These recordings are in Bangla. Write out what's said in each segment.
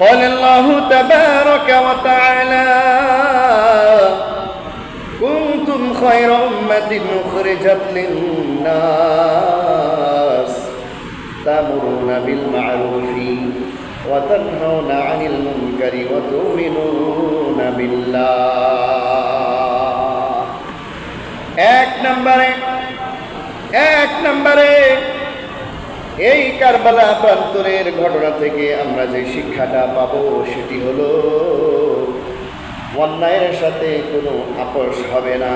قال الله تبارك وتعالى كنتم خير أمة أخرجت للناس تأمرون بالمعروف وتنهون عن المنكر وتؤمنون بالله এক নম্বরে এই কারবালা প্রান্তরের ঘটনা থেকে আমরা যে শিক্ষাটা পাবো সেটি হলো অন্যায়ের সাথে কোনো আপোষ হবে না।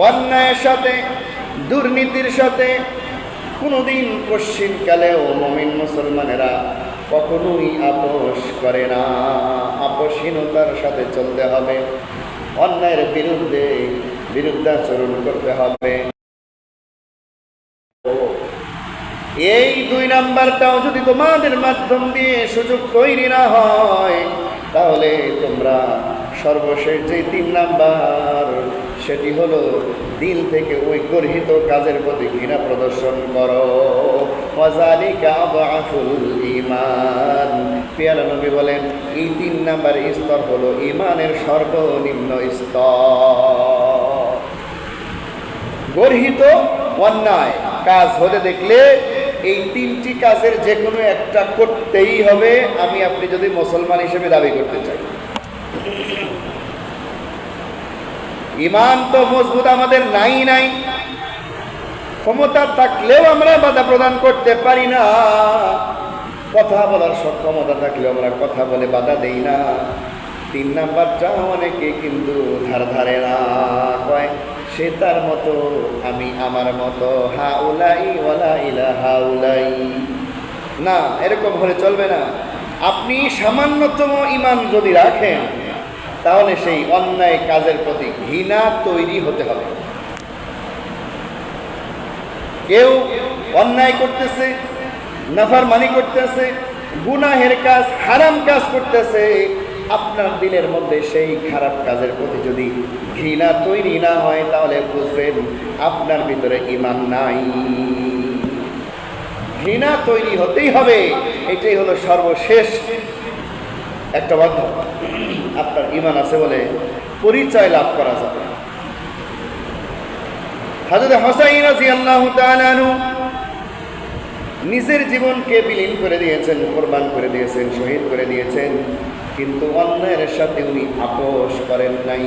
অন্যায়ের সাথে, দুর্নীতির সাথে কোনোদিন পশ্চিমকালেও মুমিন মুসলমানেরা কখনোই আপোষ করে না। আপোষহীনতার সাথে চলতে হবে, অন্যায়ের বিরুদ্ধাচরণ করতে হবে। এই 2 নাম্বারটাও যদি তোমাদের মাধ্যম দিয়ে সুযোগ তৈরি না হয়, তাহলে তোমরা সর্বশেষ যে 3 নাম্বার সেটি হলো দিল থেকে ওই গর্হিত কাজের প্রতি ঘৃণা প্রদর্শন করো। ওয়াযালিকা আযআফুল ঈমান। প্রিয় নবী বলেন এই 3 নাম্বার স্তর হলো ঈমানের সর্বনিম্ন স্তর। গর্হিত অন্যায় কাজ হতে দেখলে এই 3টি কাজের যে কোনো একটা করতেই হবে, আমি আপনি যদি মুসলমান হিসেবে দাবি করতে চাই। ঈমান তো মজবুত আমাদের নাই, ক্ষমতা থাকলেও আমরা বাধা প্রদান করতে পারি না, কথা বলার সক্ষমতা থাকলেও আমরা কথা বলে বাধা দেই না। 3 নাম্বারটা অনেকে কিন্তু ধারে না, কয় সে তার মতো, আমি আমার মতো, হাউলাই ওয়ালা ইলাহা উলাই। না, এরকম হলে চলবে না। আপনি সামান্যতম ঈমান যদি রাখেন, তাহলে সেই অন্যায় কাজের প্রতি ঘৃণা তৈরি হতে হবে। কেউ অন্যায় করতেছে, নাফরমানি করতেছে, গুনাহের কাজ, হারাম কাজ করতেছে, আপনার দিলের মধ্যে সেই খারাপ কাজের প্রতি যদি ঘৃণা তৈরি না হয়, তাহলে বুঝবেন আপনার ভিতরে ঈমান নাই। ঘৃণা তৈরি হতেই হবে, এটাই হলো সর্বশেষ একটা বাধ্যতা। আপনার ঈমান আছে বলে পরিচয় লাভ করা যাবে। হযরত হুসাইন রাদিয়াল্লাহু তাআলা আনহু নিজের জীবনকে বিলীন করে দিয়েছেন, কুরবান করে দিয়েছেন, শহীদ করে দিয়েছেন, কিন্তু অন্যায়ের সাথে উনি আপোষ করেন নাই।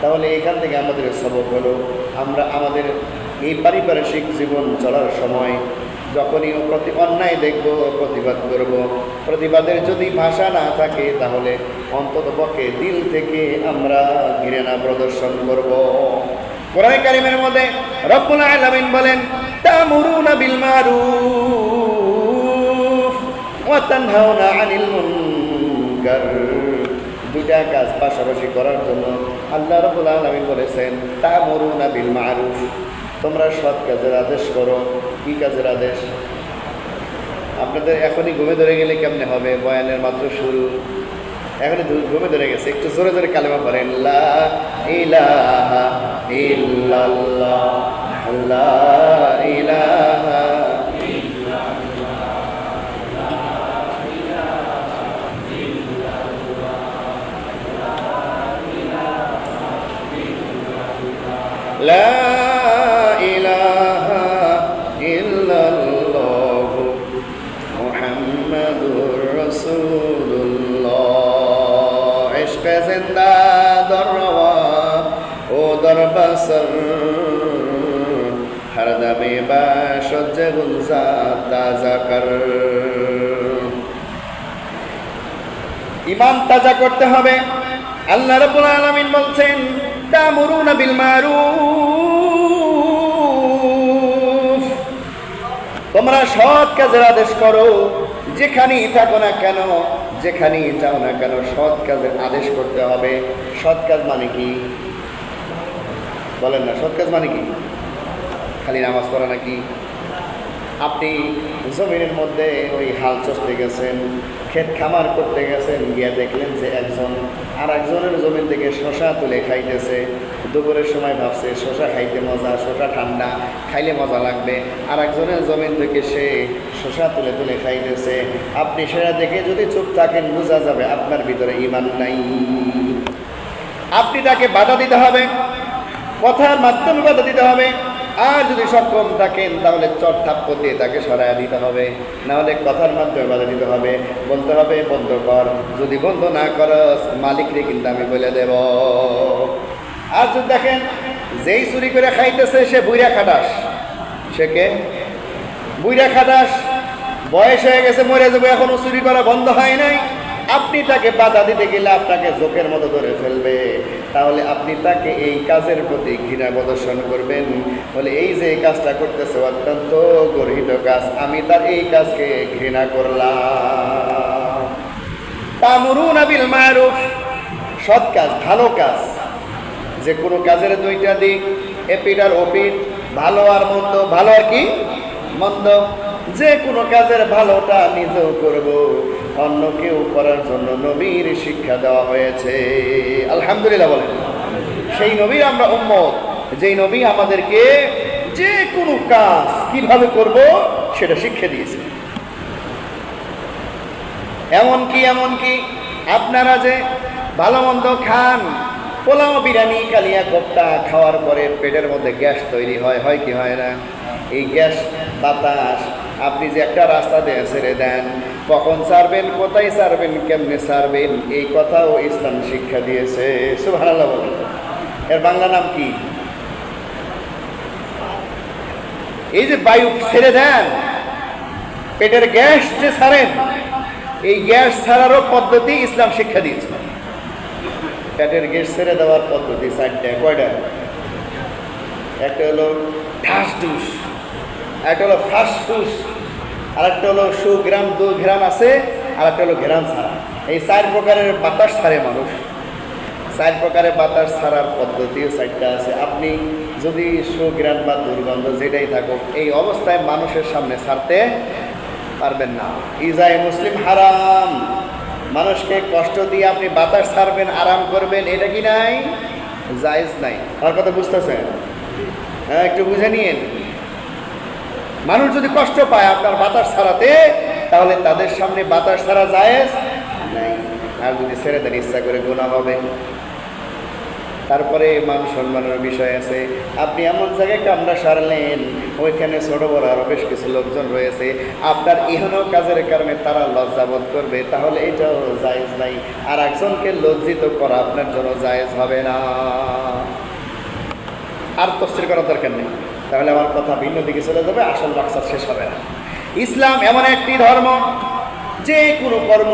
তাহলে এখান থেকে আমাদের সবক হলো, আমরা আমাদের এই পারিপার্শ্বিক জীবন চলার সময় যখনই প্রতি অন্যায় দেখব, প্রতিবাদ করব। প্রতিবাদের যদি ভাষা না থাকে, তাহলে অন্ততপক্ষে দিল থেকে আমরা ঘৃণা প্রদর্শন করব। কোরআন কারীমের মধ্যে রব্বুল আলামিন বলেন, তা'মুরুনা বিল মারুফ ওয়া তানহাউনা আনিল মুনকার। 2টা কাজ পাশাপাশি করার জন্য আল্লাহ রাব্বুল আলামিন বলেছেন, তা'মুরুনা বিল মারুফ, তোমরা সৎ কাজের আদেশ করো। কি কাজের আদেশ? আপনাদের এখনই ঘুমে ধরে গেলে কেমনে হবে? বয়ানের মাত্র শুরু, এখনই ঘুমে ধরে গেছে। একটু জোরে জোরে কালেমা পড়েন, লা ইলাহা ইল্লাল্লাহ, লা ইলাহা লা ইলাহা ইল্লাল্লাহ মুহাম্মাদুর রাসূলুল্লাহ। ইশকে জিন্দা দরওয়া ও দরবাসর, হর দমে বাশজ গুলজা তাজা কর। ঈমান তাজা করতে হবে। আল্লাহ রাব্বুল আলামিন বলছেন, তা'মুরুনা বিল মারুফ, তোমরা সৎ কাজের আদেশ করো। যেখানেই থাকো না কেন, যেখানেই যাও না কেন, সৎ কাজের আদেশ করতে হবে। সৎ কাজ মানে কি বলেন না? সৎ কাজ মানে কি? খালি নামাজ পড়া নাকি? আপনি জমিনের মধ্যে ওই হাল চষতে গেছেন, ক্ষেত খামার করতে গেছেন, গিয়া দেখলেন যে একজন আর একজনের জমিন থেকে শশা তুলে খাইতেছে। দুপুরের সময় ভাবছে শশা খাইতে মজা, শশা ঠান্ডা, খাইলে মজা লাগবে। আর একজনের জমিন থেকে সে শশা তুলে তুলে খাইতেছে। আপনি সেটা দেখে যদি চুপ থাকেন বোঝা যাবে আপনার ভিতরে ঈমান নাই। আপনি তাকে বাধা দিতে হবে, কথার মাধ্যমে বাধা দিতে হবে। আর যদি সক্ষম থাকেন তাহলে চট থাপ্পড় দিয়ে তাকে সরাইয়া দিতে হবে, নাহলে কথার মাধ্যমে বাধা দিতে হবে, বলতে হবে বন্ধ কর, যদি বন্ধ না করস মালিকরে কিন্তু আমি বলে দেব। আর যদি দেখেন যেই চুরি করে খাইতেছে সে বুইরা খাটাস, সে কে বুইরা খাটাস, বয়স হয়ে গেছে, মরে যাবো, এখনো চুরি করা বন্ধ হয় নাই, আপনি তাকে বাধা দিতে গেলে আপনাকে জোকের মতো ধরে ফেলবে। তাহলে আপনি তাকে এই কাজের প্রতি ঘৃণা প্রদর্শন করবেন, বলে এই যে এই কাজটা করতেছে অত্যন্ত গর্হিত কাজ, আমি তার এই কাজকে ঘৃণা করলাম। তা'মুরুনা বিল মা'রুফ, সৎ কাজ, ভালো কাজ। যে কোনো কাজের দুইটা দিক, এপিঠ আর ওপিঠ, ভালো আর মন্দ, ভালো আর কি মন্দ। যে কোনো কাজের ভালোটা নিজেও করব, অন্য কেউ করার জন্য নবীর শিক্ষা দেওয়া হয়েছে। আলহামদুলিল্লাহ বলেন। সেই নবীর আমরা উম্মত, যেই নবী আমাদেরকে যে কোনো কাজ কিভাবে করব সেটা শিক্ষা দিয়েছে। এমনকি আপনারা যে ভালো মন্দ খান, পোলাও, বিরিয়ানি, কালিয়া কোপ্তা খাওয়ার পরে পেটের মধ্যে গ্যাস তৈরি হয়, হয় কি হয় না? এই গ্যাস বাতাস আপনি যে একটা রাস্তা দিয়ে ছেড়ে দেন, কখন ছাড়বেন, কোথায় ছাড়বেন, কেমনে ছাড়বেন, এই কথাও ইসলাম শিক্ষা দিয়েছে। সুবহানাল্লাহ বলেন। এর বাংলা নাম কি? এই যে বায়ু ছেড়ে দেন, পেটের গ্যাস যে ছাড়েন, এই গ্যাস ছাড়ারও পদ্ধতি ইসলাম শিক্ষা দিয়েছে। পেটের গ্যাস ছেড়ে দেওয়ার পদ্ধতি চারটা। কয়টা? একটা হলো ঠাস ডুস, একটা হলো ফাঁস ফুস, আর একটা হলো সুগ্রাম, 2 গ্রাম আছে, আর একটা হলো ঘেরান ছাড়া। এই 4 প্রকারের বাতাস ছাড়ে মানুষ। 4 প্রকারের বাতাস ছাড়ার পদ্ধতিও 4টা আছে। আপনি যদি সুগ্রাম বা দুর্গন্ধ যেটাই থাকুক, এই অবস্থায় মানুষের সামনে ছাড়তে পারবেন না। ইজায় মুসলিম হারাম, মানুষকে কষ্ট দিয়ে আপনি বাতাস ছাড়বেন, আরাম করবেন, এটা কি নাই? জায়েজ নাই। আমার কথা বুঝতেছেন? হ্যাঁ, একটু বুঝে নিন। মানুষ যদি কষ্ট পায় আপনার বাতাস ছাড়াতে, তাহলে তাদের সামনে বাতাস ছাড়া জায়েজ নাই। আর যদি ছেড়ে দেন ইচ্ছা করে গুনাহ হবে। তারপরে মান সম্মানের বিষয় আছে। আপনি এমন জায়গায় কামড়া সারলেন, ওইখানে ছোট বড় আরো বেশ কিছু লোকজন রয়েছে, আপনার ইহনো কাজের কারণে তারা লজ্জাবোধ করবে, তাহলে এটাও জায়েজ নাই। আর একজনকে লজ্জিত করা আপনার জন্য জায়েজ হবে না। আর তফসির করার দরকার নেই, তাহলে আমার কথা ভিন্ন দিকে চলে যাবে, আসল মাকসাদ শেষ হবে না। ইসলাম এমন একটি ধর্ম, যে কোনো কর্ম,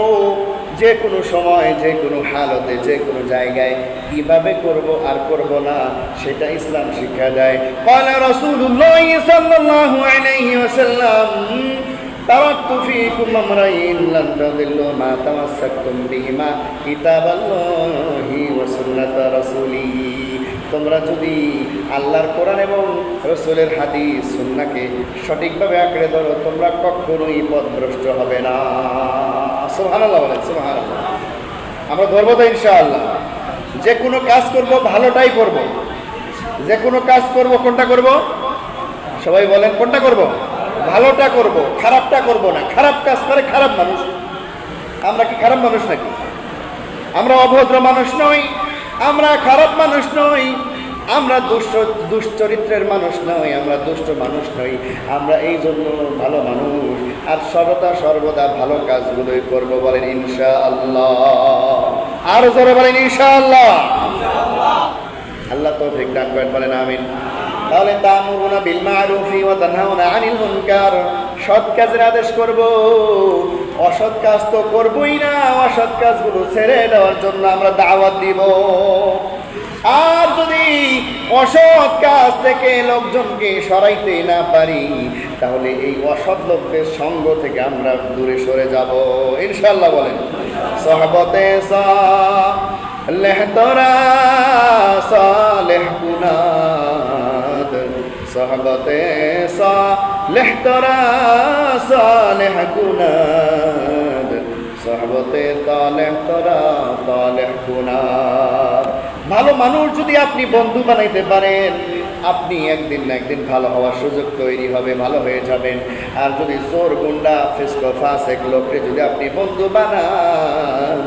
যে কোনো সময়, যে কোনো হালতে, যে কোনো জায়গায় কিভাবে করব আর করব না সেটা ইসলাম শিক্ষা দেয়। ক্বালা রাসূলুল্লাহ সাল্লাল্লাহু আলাইহি ওয়াসাল্লাম, তারাকতু ফীকুম আমরাইন লান তাদিল্লু মা তামাসসাকতুম বিহিমা কিতাবাল্লাহি ওয়া সুন্নাতা রাসূলিহি। তোমরা যদি আল্লাহর কোরআন এবং রসুলের হাদিস সুন্নাহকে সঠিকভাবে আঁকড়ে ধরো, তোমরা কখনোই পথভ্রষ্ট হবে না। সুবহানাল্লাহ বলেন। সুবহানাল্লাহ। আমরা ধরবো তো ইনশাআল্লাহ। যে কোনো কাজ করব ভালোটাই করব। যে কোনো কাজ করব কোনটা করব? সবাই বলেন কোনটা করব? ভালোটা করব, খারাপটা করব না। খারাপ কাজ করে খারাপ মানুষ। আমরা কি খারাপ মানুষ নাকি? আমরা অভদ্র মানুষ নই, আমরা খারাপ মানুষ নই, আমরা দুশ্চরিত্রের মানুষ নই, আমরা দুষ্ট মানুষ নই। আমরা এই জন্য ভালো মানুষ, আর সর্বদা ভালো কাজগুলোই করবো। বলেন ইনশাআল্লাহ। আর জোরে বলেন ইনশাআল্লাহ। আল্লাহ তৌফিক দান করেন, বলেন আমিন। তাহলে তা'মুরুনা বিল মা'রুফি ওয়া তানহাউনা আনিল মুনকার, সৎ কাজের আদেশ করব, অসৎ কাজ তো করবই না। অসৎ কাজগুলো ছেড়ে দেওয়ার জন্য আমরা দাওয়াত দিব। আর যদি অসৎ কাজ থেকে লোকজনকে সরাইতে না পারি, তাহলে এই অসৎ লোকদের সঙ্গ থেকে আমরা দূরে সরে যাব ইনশাআল্লাহ। বলেন সহবতে সালেহ তোরা সালেহ গুনাদ, সহবতে সালেহ তোরা সালেহ গুনাদ, সহবতে তালেহ তোরা তালেহ গুনাদ। ভালো মানুষ যদি আপনি বন্ধু বানাইতে পারেন, আপনি একদিন না একদিন ভালো হওয়ার সুযোগ তৈরি হবে, ভালো হয়ে যাবেন। আর যদি চোর গুন্ডা ফিস্ক ফাসেক লোককে যদি আপনি বন্ধু বানান,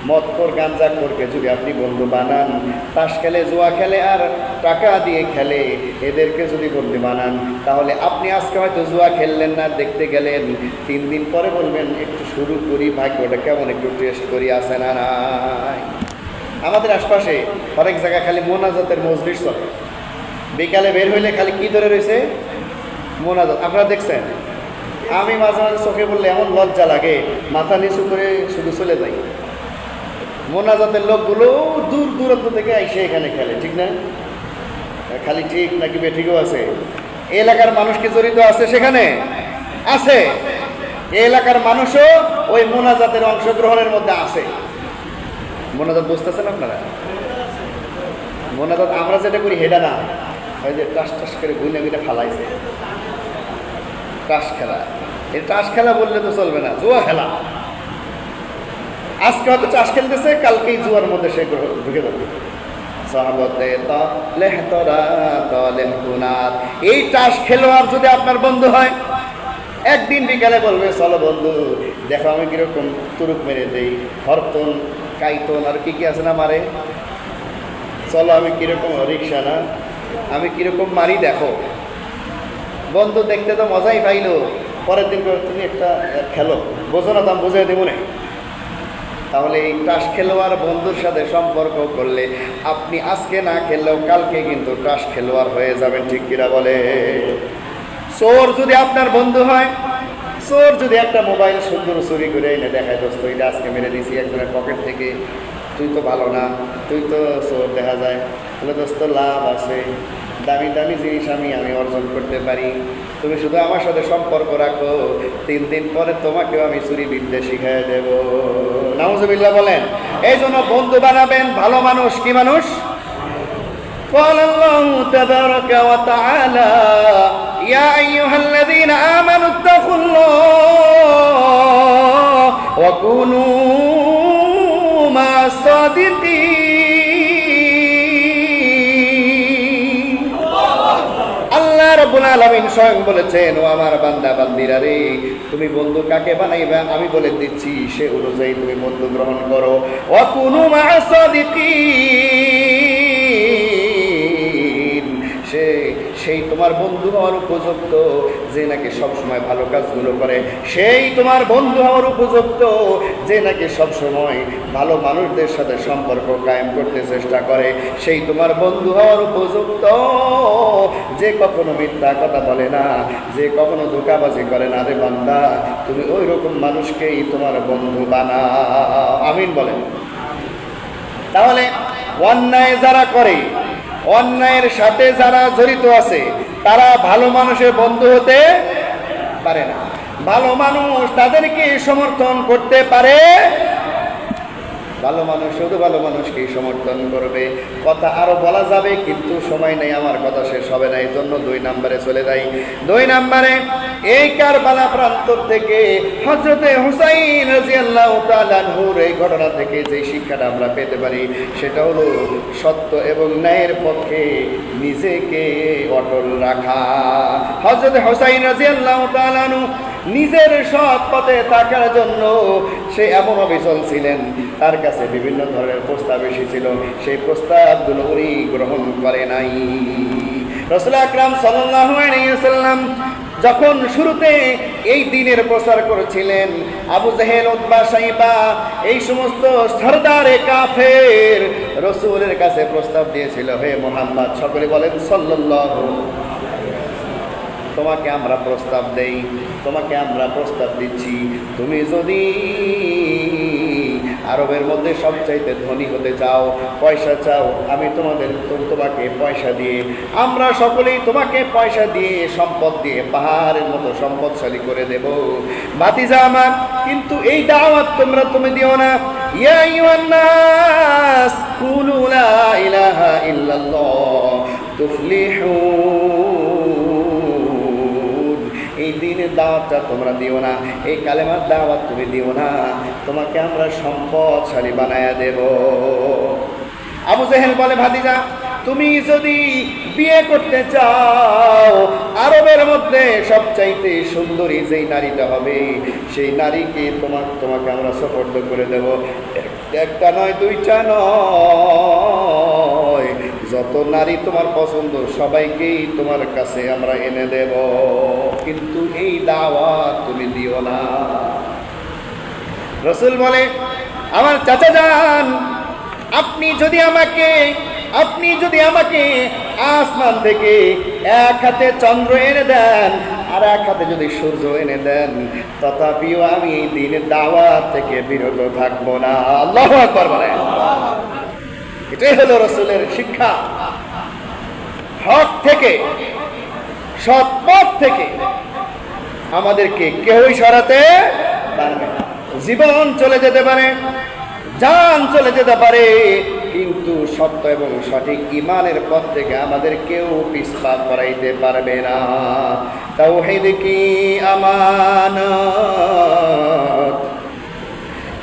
মদখোর গাঞ্জাখোরকে যদি আপনি বন্ধু বানান, তাস খেলে, জুয়া খেলে আর টাকা দিয়ে খেলে, এদেরকে যদি বন্ধু বানান, তাহলে আপনি আজকে হয়তো জুয়া খেললেন না, দেখতে গেলেন, 3 দিন পরে বলবেন একটু শুরু করি, ভাগ্যটা কেমন একটু টেস্ট করি, আসে না নাই। আমাদের আশপাশে অনেক জায়গায় খালি মোনাজাতের মজলিস চলে, বিকালে বের হইলে খালি কি ধরে রয়েছে, মোনাজাত। আপনারা দেখছেন? আমি মাঝে মাঝে চোখে বললে এমন লজ্জা লাগে, মাথা নিচু করে শুধু চলে যাই। মোনাজাতের লোকগুলো দূর দূরান্ত থেকে এসে এখানে খেলে, ঠিক না? খালি ঠিক নাকি বেঠিকও আছে? এই এলাকার মানুষ কি জড়িত আছে সেখানে? আছে। এই এলাকার মানুষও ওই মোনাজাতের অংশগ্রহণের মধ্যে আছে। মোনাজাত বুঝতেছেন আপনারা? মোনাজাত আমরা যেটা করি হেডা না, ওই যে টাস টাস করে গুইনা গুইনা ফালাইছে, টাস খেলা। এই টাস খেলা বললে তো চলবে না, জুয়া খেলা। আজকে হয়তো চাষ খেলতেছে, কালকেই জুয়ার মধ্যে সে ঢুকে যাবে। এই টাস খেলোয়াড় যদি আপনার বন্ধু হয়, একদিন বিকালে বলবে চলো বন্ধু দেখো আমি কিরকম তুরুক মেরে দেই, হরতন কাইতন আর কি কি আছে না মারে, চলো আমি কিরকম রিক্সা না, আমি কিরকম মারি দেখো। বন্ধু দেখতে তো মজাই পাইলো, পরের দিন তুমি একটা খেলো, বোঝো না দাম বুঝে দেবো না। তাহলে এই টাস খেলোয়াড় বন্ধুর সাথে সম্পর্ক করলে আপনি আজকে না খেললেও কালকে কিন্তু টাস খেলোয়াড় হয়ে যাবেন, ঠিক কিনা বলে? চোর যদি আপনার বন্ধু হয়, চোর যদি একটা মোবাইল সুন্দর চুরি করে এনে দেখায়, দোস্ত এটা আজকে মেরে দিয়েছি একজনের পকেট থেকে, তুই তো ভালো না, তুই তো চোর দেখা যায়, তাহলে দোস্ত লাভ আছে, দামি দামি জিনিস আমি অর্জন করতে পারি, তুমি শুধু আমার সাথে সম্পর্ক রাখো, 3 দিন পরে তোমাকেও আমি চুরি বিদ্যে শিখাই দেব। নাউজুবিল্লাহ বলেন। এই জন্য বন্ধু বানাবেন ভালো মানুষ। কি মানুষ? قال الله تبارك وتعالى يا أيها الذين آمنوا اتقوا الله وكونوا مع الصادقين। আল্লাহ রাব্বুল আলামিন স্বয়ং বলেছেন, ও আমার বান্দা বান্দিরা রে, তুমি বন্ধু কাকে বানাইবা আমি বলে দিচ্ছি, সে অনুযায়ী তুমি বন্ধু গ্রহণ করো। ওয়াকুনু মা'আস সাদিকিন, সেই তোমার বন্ধু হওয়ার উপযুক্ত যে নাকি সবসময় ভালো কাজগুলো করে, সেই তোমার বন্ধু হওয়ার উপযুক্ত যে নাকি সবসময় ভালো মানুষদের সাথে সম্পর্ক কায়েম করতে চেষ্টা করে, সেই তোমার বন্ধু হওয়ার উপযুক্ত যে কখনো মিথ্যা কথা বলে না, যে কখনো ধোঁকাবাজি করে না। রে বান্দা, তুমি ওই রকম মানুষকেই তোমার বন্ধু বানাও। আমিন বলেন। তাহলে অন্যায় যারা করে, অন্যায়ের সাথে যারা জড়িত আছে, তারা ভালো মানুষের বন্ধু হতে পারে না। ভালো মানুষ তাদেরকে সমর্থন করতে পারে, ভালো মানুষ শুধু ভালো মানুষকেই সমর্থন করবে। কথা আরো বলা যাবে কিন্তু সময় নেই, আমার কথা শেষ হবে না, এই জন্য 2 নম্বরে চলে যাই। 2 নম্বরে এই কারবালা প্রান্তর থেকে হযরতে হুসাইন রাদিয়াল্লাহু তাআলা আনহুর এই ঘটনা থেকে যে শিক্ষাটা আমরা পেতে পারি সেটা হলো সত্য এবং ন্যায়ের পক্ষে নিজেকে অটল রাখা। হযরতে হুসাইন রাদিয়াল্লাহু তাআলা আনহু নিজের সৎ পথে থাকার জন্য সে এমন অবিচল ছিলেন, তার কাছে বিভিন্ন ধরনের প্রস্তাব এসেছিল, সেই প্রস্তাবগুলো উনি গ্রহণ করে নাই। রাসূল আকরাম সাল্লাল্লাহু আলাইহি ওয়াসাল্লাম যখন শুরুতে এই দ্বীনের প্রচার করেছিলেন, আবু জেহেল, উতবা, শাইবা এই সমস্ত সরদারে কাফের রাসূলের কাছে প্রস্তাব দিয়েছিল, হে মুহাম্মদ, সকলে বলেন সাল্লাল্লাহু, তোমাকে আমরা প্রস্তাব দেই, তোমাকে আমরা প্রস্তাব দিচ্ছি, তুমি যদি আরবের মধ্যে সবচাইতে ধনী হতে চাও, পয়সা চাও, আমি তোমাকে পয়সা দিয়ে, আমরা সকলেই তোমাকে পয়সা দিয়ে, সম্পদ দিয়ে পাহাড়ের মতো সম্পদশালী করে দেব। ভাতিজা আমার, কিন্তু এই দাওয়াত তুমি দিও না। ইয়া আইয়ুহান নাস কুলু লা ইলাহা ইল্লাল্লাহ তুফলিহুন, এই দ্বীনের দাওয়াতটা তোমরা দিও না, এই কালেমার দাওয়াত তুমি দিও না, তোমাকে আমরা সম্পদশালী বানায়া দেব। আবু জেহেল বলে, ভাতিজা তুমি যদি বিয়ে করতে চাও, আরবের মধ্যে সবচাইতে সুন্দরী যেই নারীটা হবে সেই নারীকে তোমাকে আমরা সুপর্দ করে দেব। একটা নয়, দুইটা নয়, যত নারী তোমার পছন্দ সবাইকেই তোমার কাছে আমরা এনে দেব, কিন্তু এই দাওয়াত তুমি দিও না। রাসূল বলে, আমার চাচা যান, আপনি যদি আমাকে আসমান থেকে এক হাতে চন্দ্র এনে দেন আর এক হাতে যদি সূর্য এনে দেন, তথাপিও আমি এই দিনের দাওয়াত থেকে বিরত থাকবো না। আল্লাহু আকবার বলেন। এটাই হলো রাসূলের শিক্ষা। হক থেকে, সৎ পথ থেকে আমাদেরকে কেউই সরাতে পারবে না। জীবন চলে যেতে পারে, জান চলে যেতে পারে, কিন্তু সত্য এবং সঠিক ঈমানের পথ থেকে আমাদের কেউ পিছপা করাইতে পারবে না। তাওহীদ কি আমানত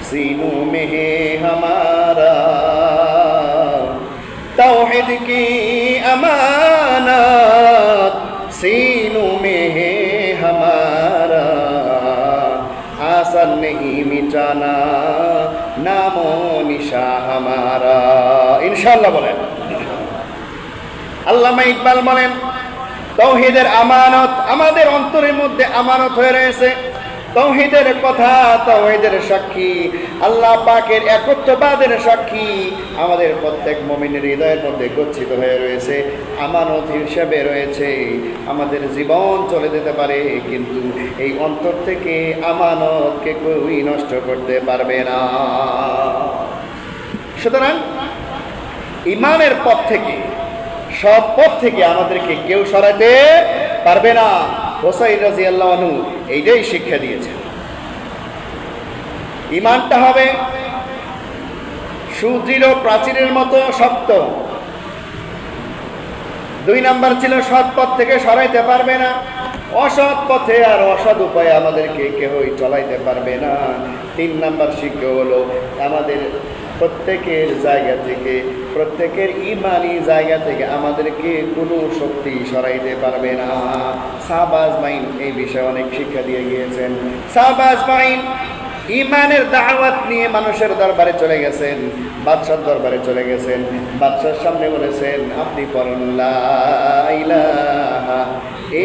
सीनों में है हमारा, तौहीद की अमानत सीनों में है हमारा, आसन नहीं मिटाना नामो निशा हमारा। इंशाअल्लाह बोलें। আল্লামা ইকবাল বলেন, তাওহীদের আমানত আমাদের অন্তরের মধ্যে আমানত হয়ে রয়েছে। তাওহীদের কথা, তাওহীদের সাক্ষী, আল্লাহ পাকের একত্ববাদের সাক্ষী আমাদের প্রত্যেক মুমিনের হৃদয়ের মধ্যে গচ্ছিত হয়ে রয়েছে, আমানত হিসেবে রয়েছে। আমাদের জীবন চলে যেতে পারে, কিন্তু এই অন্তর থেকে আমানতকে কেউই নষ্ট করতে পারবে না। সুতরাং ঈমানের পথ থেকে, সব পথ থেকে আমাদেরকে কেউ সরাতে পারবে না। হুসাইন রাদিয়াল্লাহু আনহু এইটাই শিক্ষা দিয়েছেন। ঈমানটা হবে সুদৃঢ় প্রাচীরের মতো শক্ত। 2 নাম্বার ছিল সৎ পথ থেকে সরাইতে পারবে না, অসৎ পথে আর অসৎ উপায়ে আমাদেরকে কেউই চলাইতে পারবে না। 3 নাম্বার শিক্ষা হলো আমাদের প্রত্যেকের জায়গা থেকে, প্রত্যেকের ঈমানি জায়গা থেকে আমাদেরকে কোনো শক্তি সরাইতে পারবে না। সাহাবা আজমাইন এই বিষয়ে অনেক শিক্ষা দিয়ে গিয়েছেন। সাহাবা আজমাইন ঈমানের দাওয়াত নিয়ে মানুষের দরবারে চলে গেছেন, বাদশার দরবারে চলে গেছেন। বাদশার সামনে বলেছেন, আপনি পড়ুন লা ইলাহা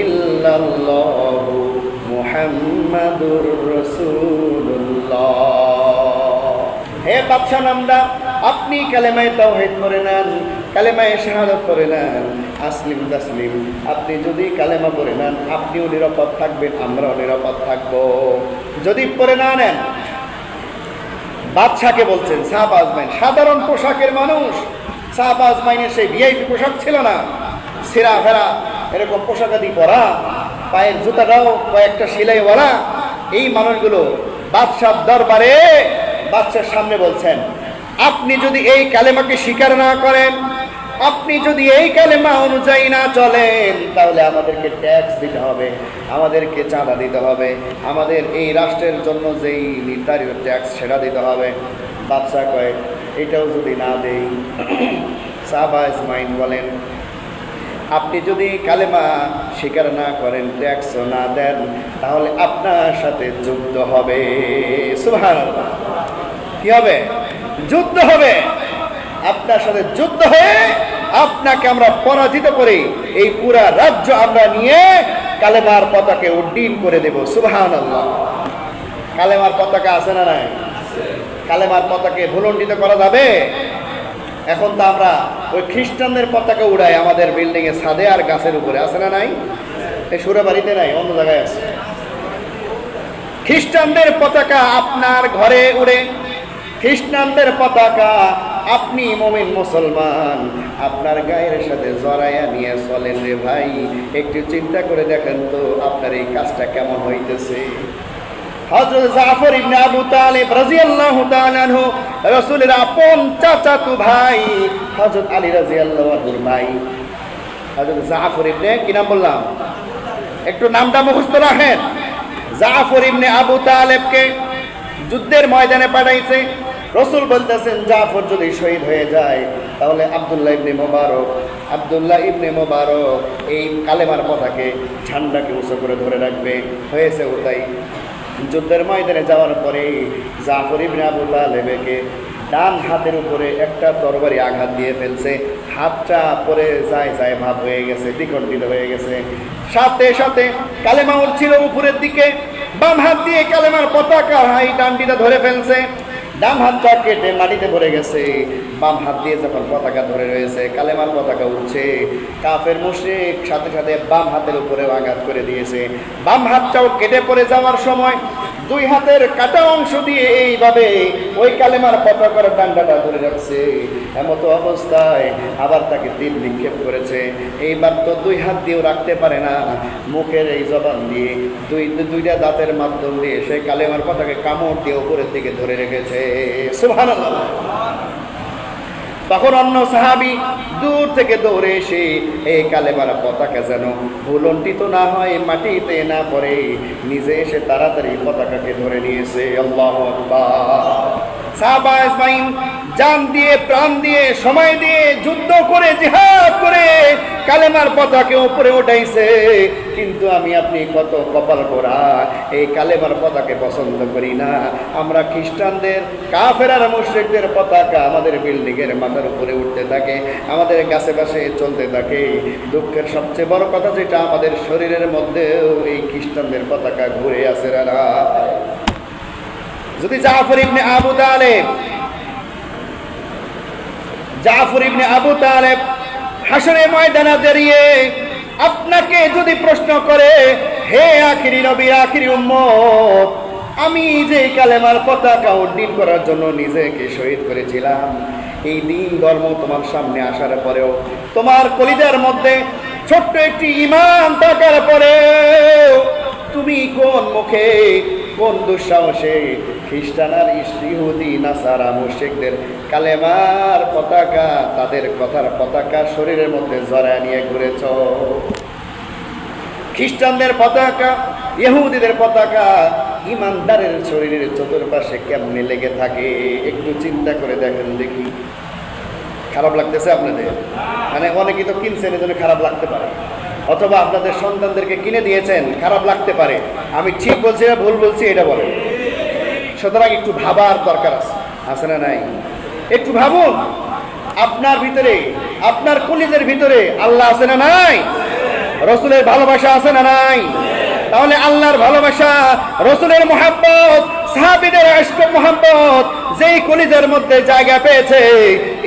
ইল্লাল্লাহু মুহাম্মাদুর রাসূলুল্লাহ। হে বাদশা নামদা, আপনি কালেমায়ে তাওহীদ পড়ে নেন, কালেমায়ে শাহাদাত পড়ে নেন, আসলিম তাসলিম। আপনি যদি কালেমা পড়ে নেন, আপনিও নিরাপদ থাকবেন, আমরাও নিরাপদ থাকবো। যদি পড়ে না নেন, বাদশাকে বলছেন, সাহাবা আজমাইন সাধারণ পোশাকের মানুষ, সাহাবা আজমাইনের সেই ভিআইপি পোশাক ছিল না, ছেঁড়া ফেরা এরকম পোশাকাদি পরা, পায়ের জুতাটাও কয়েকটা সেলাইওয়ালা। এই মানুষগুলো বাদশার দরবারে বাদশার সামনে বলছেন, আপনি যদি এই কালেমাকে স্বীকার না করেন, আপনি যদি এই কালেমা অনুযায়ী না চলেন, তাহলে আমাদেরকে ট্যাক্স দিতে হবে, আমাদেরকে চাঁদা দিতে হবে, আমাদের এই রাষ্ট্রের জন্য যেই নির্ধারিত ট্যাক্স সেটা দিতে হবে। বাদশা কয়, এটাও যদি না দেই? সাহাবা আজমাইন বলেন, আপনি যদি কালেমা স্বীকার না করেন, ট্যাক্সও না দেন, তাহলে আপনার সাথে যুদ্ধ হবে। সুবহানাল্লাহ। কি হবে? যুদ্ধ হবে। আপনার সাথে যুদ্ধ হয়ে আপনাকে আমরা পরাজিত করে এই পুরা রাজ্য আমরা নিয়ে কালেমার পতাকা উড্ডীন করে দেব। সুবহানাল্লাহ। কালেমার পতাকা আছে না নাই? কালেমার পতাকা ভুলণ্ডিত করা যাবে? এখন তো আমরা ওই খ্রিস্টানদের পতাকা উড়াই আমাদের বিল্ডিং এ ছাদে আর গাছের উপরে, আছে না নাই? এই সুরাবাড়িতে নাই, অন্য জায়গায় আছে। খ্রিস্টানদের পতাকা আপনার ঘরে উড়ে, খ্রিস্টানদের পতাকা আপনি মুমিন মুসলমান আপনার গায়ের সাথে জড়াইয়া নিয়ে চলেন রে ভাই। একটু চিন্তা করে দেখেন তো আপনার এই কাজটা কেমন হইতেছে। হযরত জাফর ইবনে আবু তালিব রাদিয়াল্লাহু তাআলা আনহু রাসূলের আপন চাচাতো ভাই, হযরত আলী রাদিয়াল্লাহু আনহুর ভাই। হযরত জাফর ইবনে, কি নাম বললাম? একটু নামটা মুখস্থ রাখেন। জাফর ইবনে আবু তালিবকে যুদ্ধের ময়দানে পাঠাইছে। রাসূল বলতেছেন, জাফর যদি শহীদ হয়ে যায় তাহলে আব্দুল্লাহ ইবনে মোবারক এই কালেমার পতাকে ঝান্ডাকে উঁচু করে ধরে রাখবে। হয়েছে ওটাই। যুদ্ধের ময়দানে যাওয়ার পরে জাফর ইবনে আবু তালেবকে ডান হাতের উপরে একটা তরবারি আঘাত দিয়ে ফেলছে। হাতটা পরে যায় ভাব হয়ে গেছে, বিকণ্ঠিত হয়ে গেছে। সাথে সাথে কালেমা উঠছিল উপরের দিকে, বাম হাত দিয়ে কালেমার পতাকা হাই ডান্ডিটা ধরে ফেলছে। ডান হাতটা কেটে মাটিতে পড়ে গেছে। বাম হাত দিয়ে যখন পতাকা ধরে রয়েছে, কালেমার পতাকা উঠছে, কাফের মুশরিক সাথে সাথে বাম হাতের উপরে আঘাত করে দিয়েছে। বাম হাতটাও কেটে পড়ে যাওয়ার সময় দুই হাতের কাটা অংশ দিয়ে এইভাবে ওই কালেমার পতাকার ডান্ডাটা ধরে রাখছে। এমতো অবস্থায় আবার তাকে তীর নিক্ষেপ করেছে। এইবার তো দুই হাত দিয়েও রাখতে পারে না, মুখের এই জবান দিয়ে দুইটা দাঁতের মাধ্যম দিয়ে সেই কালেমার পতাকে কামড় দিয়ে উপরের দিকে ধরে রেখেছে। সুবহানাল্লাহ। তখন অন্য সাহাবী দূর থেকে দৌড়ে এসে এই কালেমার পতাকা যেন ভুলণ্ঠিত না হয়, মাটিতে না পড়ে, নিজে এসে তাড়াতাড়ি পতাকাকে ধরে নিয়েছে। আল্লাহু আকবার। সাহাবা আজমাইন জান দিয়ে, প্রাণ দিয়ে, সময় দিয়ে, যুদ্ধ করে, জিহাদ করে কালেমার পতাকা উপরে উঠাইছে। কিন্তু আমি আপনি কত কপাল পোড়া, এই কালেমার পতাকা পছন্দ করি না। আমরা খ্রিস্টানদের, কাফের আর মুশরিকদের পতাকা আমাদের বিল্ডিং এর মাথার উপরে উঠতে থাকে, আমাদের গাছে গাছে চলতে থাকে। দুঃখের সবচেয়ে বড় কথা যেটা, আমাদের শরীরের মধ্যেও এই খ্রিস্টানদের পতাকা ঘুরে আছে। যদি জাফর ইবনে আবু তালেব হাসরের ময়দানে দাঁড়িয়ে আপনাকে যদি প্রশ্ন করে, হে আখিরি নবী, আখিরি উম্মত, আমি যে কালেমার পতাকা উড্ডীন করার জন্য নিজেকে শহীদ করেছিলাম, এই দিন ধর্ম তোমার সামনে আসার পরেও তোমার কলিজার মধ্যে ছোট্ট একটি ঈমান থাকার পরেও তুমি কোন মুখে, কোন দুঃসাহসে খ্রিস্টান আর ইহুদি নাসারা মুশরিকদের কালেমার পতাকা, তাদের কথার পতাকা শরীরের মধ্যে জড়ায় নিয়ে ঘুরেছ? খ্রিস্টানদের পতাকা, ইহুদিদের পতাকা ইমানদারের শরীরের চতুর্পাশে কেমনে লেগে থাকে একটু চিন্তা করে দেখেন দেখি। খারাপ লাগতেছে আপনাদের? মানে অনেকে তো কিনছেন, এজন্য খারাপ লাগতে পারে, অথবা আপনাদের সন্তানদেরকে কিনে দিয়েছেন, খারাপ লাগতে পারে। আমি ঠিক বলছি না ভুল বলছি এটা বলেন। সুতরাং একটু ভাবার দরকার আছে না নাই? একটু ভাবুন, আপনার ভিতরে, আপনার কলিজের ভিতরে আল্লাহ আছে না নাই? রসুলের ভালোবাসা আছে না নাই? তাহলে আল্লাহর ভালোবাসা, রসুলের মুহাব্বত, সাহাবীদের ইশক মুহাব্বত যেই কলিজার মধ্যে জায়গা পেয়েছে,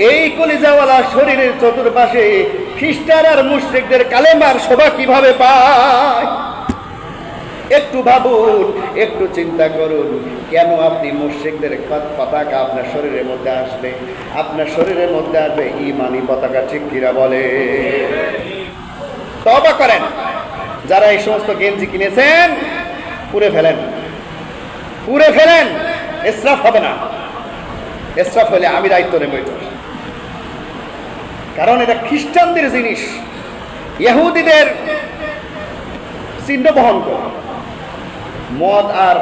এই কলিজাওয়ালা শরীরের চতুর্পাশে খ্রিস্টান আর মুশরিকদের কালেমার শোভা কিভাবে পায়? একটু ভাবুন, একটু চিন্তা করুন, কেন আপনি মুশরিকদের পতাকা আপনার শরীরের মধ্যে আসবে? আপনার শরীরের মধ্যে আসবে ঈমানি পতাকা, ঠিক কিনা বলে? তওবা করেন। যারা এই সমস্ত গেঞ্জি কিনেছেন, পুড়ে ফেলেন, পুড়ে ফেলেন। ইসরাফ হবে না। ইসরাফ হলে আমি দায়িত্ব নেব এটা, কারণ এটা খ্রিস্টানদের জিনিস, ইহুদিদের চিহ্ন বহন করে। মদ আর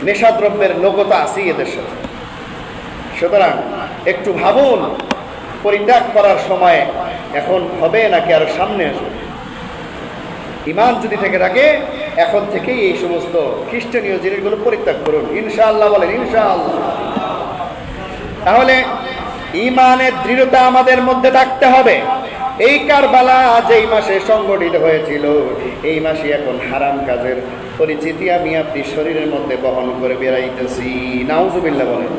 নেশাদ্রব্যের লোগো তো আছেই এদের সাথে। সুতরাং একটু ভাবুন, পরিত্যাগ করার সময় এখন হবে নাকি আরো সামনে আসবে? ঈমান যদি থেকে থাকে, এখন থেকেই এই সমস্ত খ্রিস্টানীয় জিনিসগুলো পরিত্যাগ করুন, ইনশাআল্লাহ বলেন, ইনশাআল্লাহ। তাহলে ঈমানের দৃঢ়তা আমাদের মধ্যে থাকতে হবে। এই কারবালা যেই মাসে সংগঠিত হয়েছিল, এই মাসে এখন হারাম কাজের পরিচিতি আমি আপনি শরীরের মধ্যে বহন করে বেড়াইতেছি। নাউজুবিল্লাহ বলেন।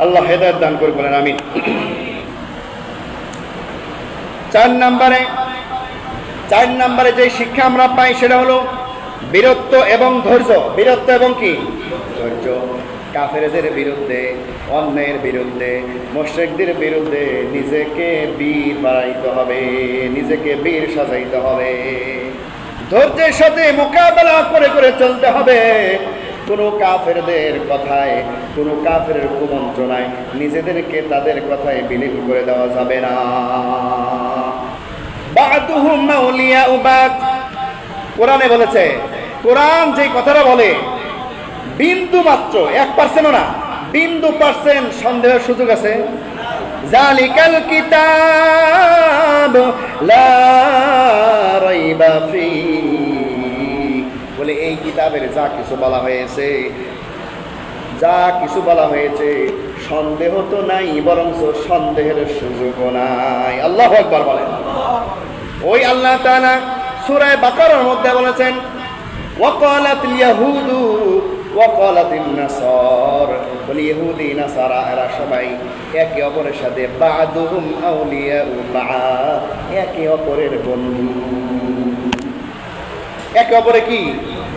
আল্লাহ হেদায়েত দান করে বলেন আমিন। 4 নম্বরে যে শিক্ষা আমরা পাই সেটা হলো বীরত্ব এবং ধৈর্য। বীরত্ব এবং কি? ধৈর্য। কাফেরদের বিরুদ্ধে, অন্যের বিরুদ্ধে, মুশরিকদের বিরুদ্ধে নিজেকে বীর বানাইতে হবে, নিজেকে বীর সাজাইতে হবে, ধৈর্যের সাথে মোকাবেলা করে করে চলতে হবে। কোনো কাফেরদের কথায়, কোনো কাফেরের কুমন্ত্রণায় নিজেদেরকে তাদের কথায় বিলীন করে দেওয়া যাবে না। বা'দুহুম মাওলিয়াউ বা'দ, কোরআনে বলেছে। কোরআন যে কথাটা বলে, বিন্দু মাত্র 1% না, বিন্দু % সন্দেহের সুযোগ আছে? যালিকাল কিতাব লা রাইবা ফীহি, বলে এই কিতাবের যা কিছু বলা হয়েছে, যা কিছু বলা হয়েছে সন্দেহ তো নাই, বরং সন্দেহের সুযোগও নাই। আল্লাহু আকবার বলেন। ওই আল্লাহ তাআলা সূরা বাকারার মধ্যে বলেছেন, ওয়াকালাতিল ইয়াহুদু ওয়াকালাতিন নাসার, বলে ইহুদি নাসারা এরা সবাই একে অপরের সাথে বাদুহুম আউলিয়াউ বা'দ, একে অপরের বন্ধু। একে অপরে কি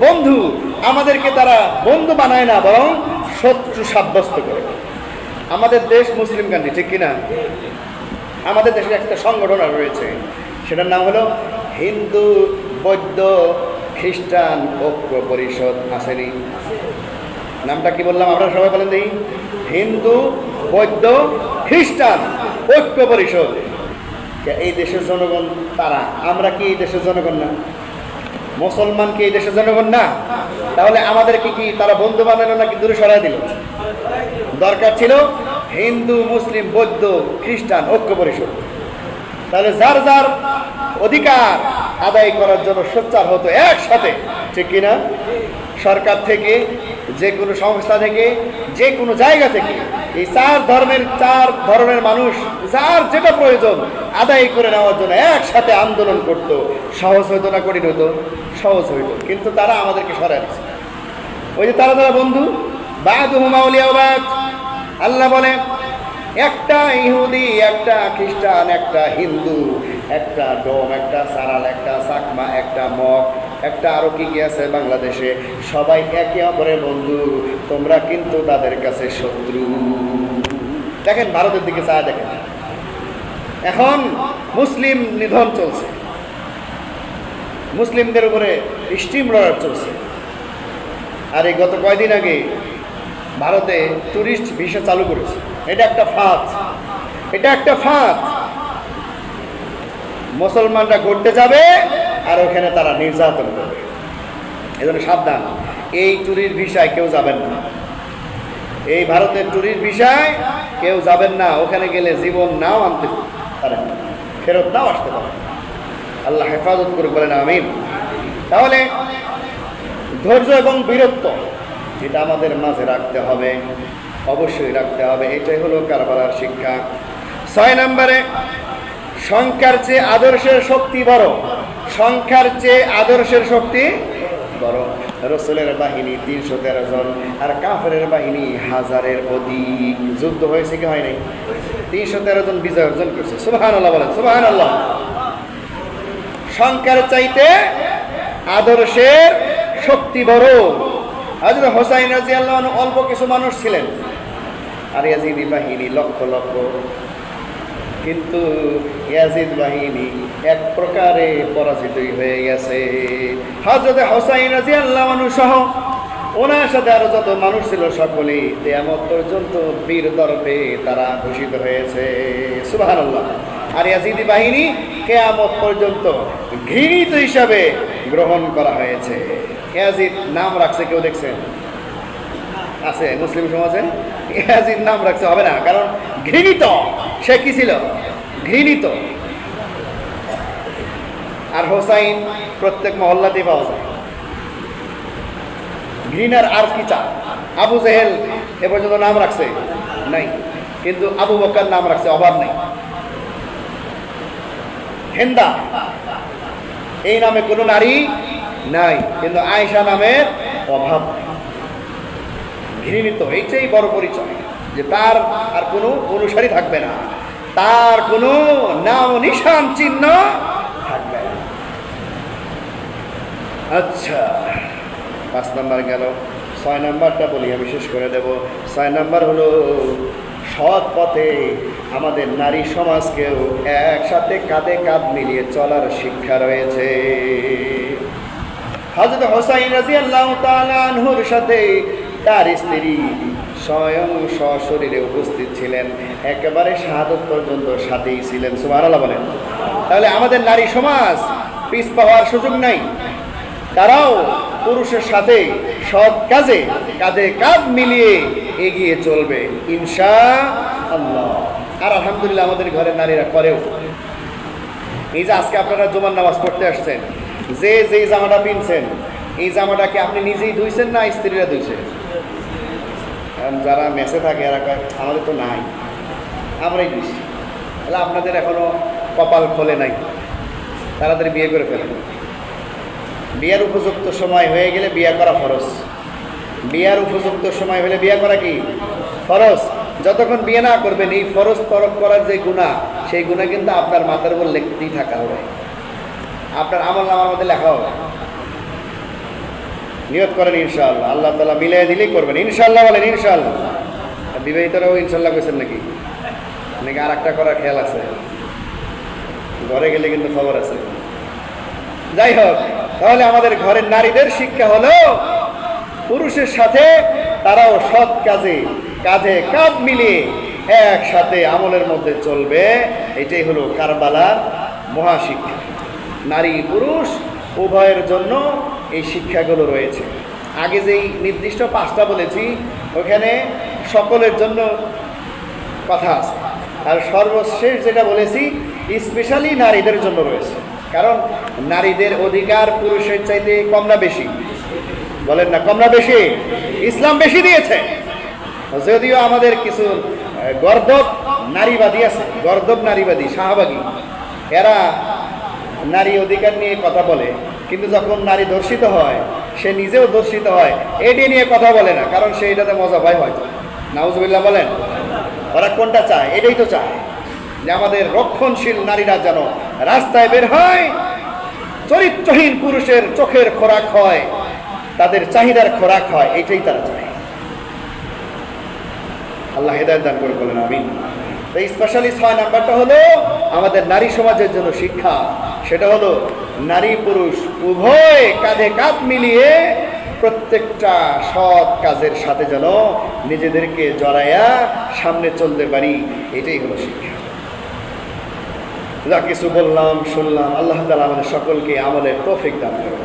বন্ধু, আমাদেরকে তারা বন্ধু বানায় না, বরং শত্রু সাব্যস্ত করে। আমাদের দেশ মুসলিম কান্ট্রি, ঠিক কিনা? আমাদের দেশে একটা সংগঠন রয়েছে, সেটার নাম হলো হিন্দু বৌদ্ধ খ্রিস্টান ঐক্য পরিষদ। আসেনি? নামটা কি বললাম আপনারা সবাই বলেন দেখি? হিন্দু বৌদ্ধ খ্রিস্টান ঐক্য পরিষদ। এই দেশের জনগণ তারা, আমরা কি এই দেশের জনগণ না? মুসলমান কি এই দেশের জনগণ না? তাহলে আমাদেরকে কি তারা বন্ধু বানালো নাকি দূরে সরাই দিল? দরকার ছিল হিন্দু মুসলিম বৌদ্ধ খ্রিস্টান ঐক্য পরিষদ। তাহলে যার যার অধিকার আদায় করার জন্য সোচ্চার হতো একসাথে, ঠিক কিনা? সরকার থেকে, যে কোনো সংস্থা থেকে, যে কোনো জায়গা থেকে এই চার ধর্মের মানুষ যার যেটা প্রয়োজন আদায় করে নেওয়ার জন্য একসাথে আন্দোলন করত। সহজ হইতো না কঠিন হইতো? সহজ হইতো, কিন্তু তারা আমাদেরকে সরাই দিচ্ছে। ওই যে তারা বন্ধু, বা'দুহুম আউলিয়াউ বা'দ। আল্লাহ বলে একটা ইহুদি, একটা খ্রিস্টান, একটা হিন্দু, একটা ডোম, একটা সারাল, একটা চাকমা, একটা মগ, একটা আরো কি কি আছে বাংলাদেশে, সবাই একে অপরের বন্ধু, তোমরা কিন্তু তাদের কাছে শত্রু। দেখেন ভারতের দিকে চায় দেখেন, এখন মুসলিম নিধন চলছে, মুসলিমদের উপরে স্টিম রোলার চলছে। আর এই গত কয়দিন আগে ভারতে টুরিস্ট ভিসা চালু করেছে। এটা একটা ফাঁদ, এটা একটা ফাঁদ। মুসলমানরা ঘুরতে যাবে আর ওখানে তারা নির্যাতন করবে। এজন্য সাবধান, এই টুরিস্ট ভিসায় কেউ যাবেন না। এই ভারতের টুরিস্ট ভিসায় কেউ যাবেন না। ওখানে গেলে জীবন নাও আনতে পারেন, ফেরত নাও আসতে পারেন। আল্লাহ হেফাজত করে বলেন আমিন। তাহলে ধৈর্য এবং বীরত্ব এটা আমাদের মাঝে রাখতে হবে, অবশ্যই রাখতে হবে। এটাই হলো কারবালার শিক্ষা। 6 নম্বরে, সংখ্যার চেয়ে আদর্শের শক্তি বড়। সংখ্যার চেয়ে আদর্শের শক্তি বড়। রাসূলের বাহিনী 313 জন আর কাফেরের বাহিনী 1000-এর অধিক। যুদ্ধ হয়েছে কি হয় নাই? 313 জন বিজয় অর্জন করেছে। সুবহানাল্লাহ বলেন, সুবহানাল্লাহ। সংখ্যার চাইতে আদর্শের শক্তি বড়। হযরত হুসাইন রাদিয়াল্লাহু আনহু অল্প কিছু মানুষ ছিলেন, আর ইয়াজিদি বাহিনী লক্ষ লক্ষ। কিন্তু ইয়াজিদ বাহিনী এক প্রকারে পরাজিতই হয়ে গেছে। হযরত হুসাইন রাদিয়াল্লাহু আনহু সহ ওনার সাথে আরো যত মানুষ ছিল সকলেই কিয়ামত পর্যন্ত বীর দর্পে তারা ঘোষিত হয়েছে। সুবহানাল্লাহ। আর ইয়াজিদি বাহিনী কিয়ামত পর্যন্ত ঘৃণিত হিসাবে গ্রহণ করা হয়েছে। ইয়াজিদ নাম রাখছে, কেউ দেখছেন? আছে মুসলিম সমাজে? ইয়াজিদ নাম রাখছে হবে না, কারণ ঘৃণিত। সে কি ছিল? ঘৃণিত। আর হোসাইন প্রত্যেক মহল্লাতেই পাওয়া যায়। ঘৃণার আর কি চা? আবু জেহেল এ পর্যন্ত নাম রাখছে নাই, কিন্তু আবু বকর নাম রাখছে, অভাব নেই। হিন্দা এই নামে কোনো নারী নাই, কিন্তু আয়েশা নামের অভাব নেই। ঘৃণিত, এইটাই বড় পরিচয় যে তার আর কোনো অনুসারী থাকবে না, তার কোনো নাম নিশান চিহ্ন থাকবে না। আচ্ছা, 5 নম্বর গেল। 6 নম্বরটা বলি, আমি শেষ করে দেব। 6 নম্বর হলো সৎ পথে আমাদের নারী সমাজকেও একসাথে কাঁধে কাঁধ মিলিয়ে চলার শিক্ষা রয়েছে। হযরত হুসাইন রাদিয়াল্লাহু তাআলা আনহুর সাথে তার স্ত্রী স্বয়ং সশরীরে উপস্থিত ছিলেন, একেবারে শাহাদত পর্যন্ত সাথেই ছিলেন। সুবহানাল্লাহ বলেন। তাহলে আমাদের নারী সমাজ পিছপা হওয়ার সুযোগ নাই, তারাও পুরুষের সাথে সৎ কাজে কাঁধে কাঁধ মিলিয়ে এগিয়ে চলবে ইনশাআল্লাহ। আর আলহামদুলিল্লাহ আমাদের ঘরের নারীরা করেও। এই যে আজকে আপনারা জুমার নামাজ পড়তে আসছেন, যে যেই জামাটা পিনছেন, এই জামাটাকে আপনি নিজেই ধুইছেন না স্ত্রীরা ধুইছেন? যারা মেসে থাকে এরা কয় আমাদের তো নাই, আমরাই ধুইছি। তাহলে আপনাদের এখনো কপাল খোলে নাই, তাড়াতাড়ি বিয়ে করে ফেলেন। বিয়ের উপযুক্ত সময় হয়ে গেলে বিয়ে করা ফরজ। বিয়ের উপযুক্ত সময় হলে বিয়ে করা কি ফরজ। যতক্ষণ বিয়ে না করবেন এই ফরজ তরক করার যে গুনাহ, সেই গুনাহ কিন্তু আপনার মাথার উপর লিখতেই থাকা হবে, আপনার আমলনামার মধ্যে লেখা হবে। নিয়ত করেন ইনশাআল্লাহ, আল্লাহ তাআলা মিলিয়ে দিলেই করবেন ইনশাআল্লাহ। বলেন ইনশাআল্লাহ। বিবাহিতরাও ইনশাআল্লাহ কইছেন নাকি? নাকি আর একটা করার খেয়াল আছে? ঘরে গেলে কিন্তু খবর আছে। যাই হোক, তাহলে আমাদের ঘরের নারীদের শিক্ষা হলো পুরুষের সাথে তারাও সৎ কাজে কাঁধে কাঁধ মিলিয়ে একসাথে আমলের মধ্যে চলবে। এটাই হলো কারবালার মহাশিক্ষা। নারী পুরুষ উভয়ের জন্য এই শিক্ষাগুলো রয়েছে। আগে যেই নির্দিষ্ট 5টা বলেছি ওখানে সকলের জন্য কথা আছে, আর সর্বশেষ যেটা বলেছি স্পেশালি নারীদের জন্য রয়েছে। কারণ নারীদের অধিকার পুরুষের চাইতে কম না বেশি? বলেন না, কম না বেশি? ইসলাম বেশি দিয়েছে। যদিও আমাদের কিছু গর্দব নারীবাদী আছে, গর্দব নারীবাদী শাহবাগী, এরা নারী অধিকার নিয়ে কথা বলে, কিন্তু যখন নারী ধর্ষিত হয় সে নিজেও ধর্ষিত হয়, এটি নিয়ে কথা বলে না, কারণ সে এটাতে মজা পায় হয়তো। নাউজুবিল্লাহ বলেন। ওরা কোনটা চায়? এটাই তো চায় যে আমাদের রক্ষণশীল নারীরা যেন রাস্তায় বের হয়, চরিত্রহীন পুরুষের চোখের খোরাক হয়, তাদের চাহিদার খোরাক হয়, এটাই তারা চায়। আল্লাহ হেদায়েত দান করে বলেন আমিন। তো স্পেশালি 6 নাম্বারটা হলো আমাদের নারী সমাজের জন্য শিক্ষা। সেটা হলো নারী পুরুষ উভয় কাঁধে কাঁধ মিলিয়ে প্রত্যেকটা সৎ কাজের সাথে যেন নিজেদেরকে জড়াইয়া সামনে চলতে পারি, এটাই হলো শিক্ষা। যা কিছু বললাম শুনলাম, আল্লাহ তাআলা আমাদের সকলকে আমলের তৌফিক দান করুন।